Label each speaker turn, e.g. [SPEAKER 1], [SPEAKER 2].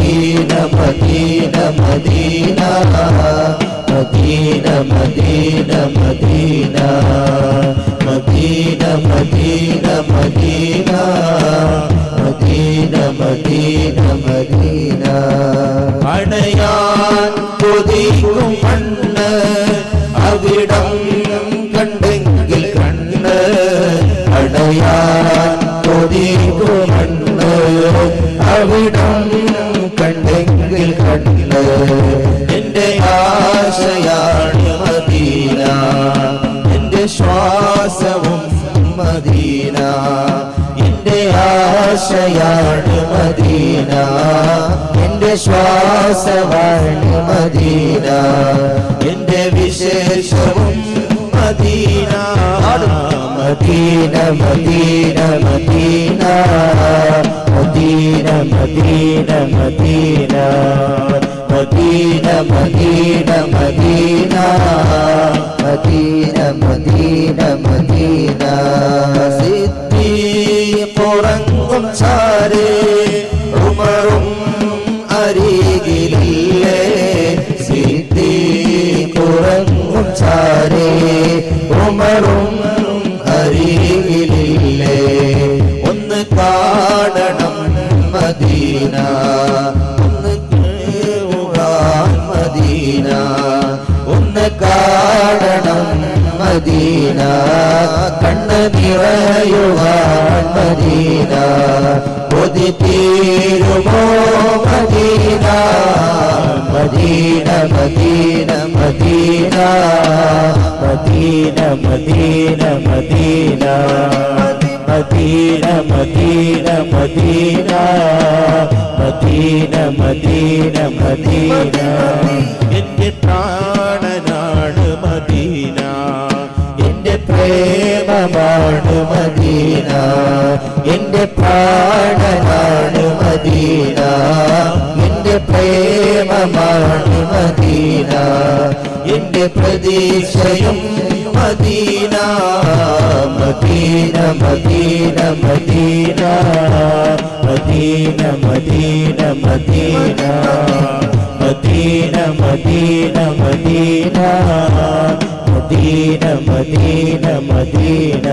[SPEAKER 1] Madina, Madina, Madina, Madina, Madina, Madina, Madina, Madina, Madina, Madina, Madina, Madina. അടയാൻ കൊതിക്കും കണ്ണ് അവിടം കണ്ടെങ്കിൽ കണ്ണ് അടയാൻ കൊതിക്കും കണ്ണ് അവിടം കണ്ടെങ്കിൽ കണ്ണ് എന്റെ ആശയാണ് മദീന എന്റെ ശ്വാസവും മദീന എന്റെ ആശയാണ് മദീന എന്റെ ശ്വാസമാണ് മദീന എന്റെ വിശേഷവും Medina Medina Medina Medina Medina Medina Medina Medina Medina Medina Medina Medina Medina സിദ്ദീഖുറങ്ങും ചാരേ ഉമറും അരികിലില്ലേ സിദ്ദീഖുറങ്ങും ചാരേ ഉമറും അരികിലില്ലേ ഒന്ന് കാണണം മദീന ഒന്ന് കേൾക്കാൻ മദീന ഒന്ന് കാണണം മദീന കണ്ണ് നിറയുവാൻ മദീന കൊതി തീരുമോ Medina Medina Medina Medina Medina Medina Medina Medina Medina Medina Medina Medina Medina എന്റെ പ്രാണനാണ് മദീന എന്റെ പ്രേമമാണ് മദീന എന്റെ പ്രാണനാണ് മദീന എന്റെ പ്രേമമാണ് മദീന എന്റെ പ്രതീക്ഷയും Medina Medina Medina Medina Medina Medina Medina Medina Medina Medina Medina Medina Medina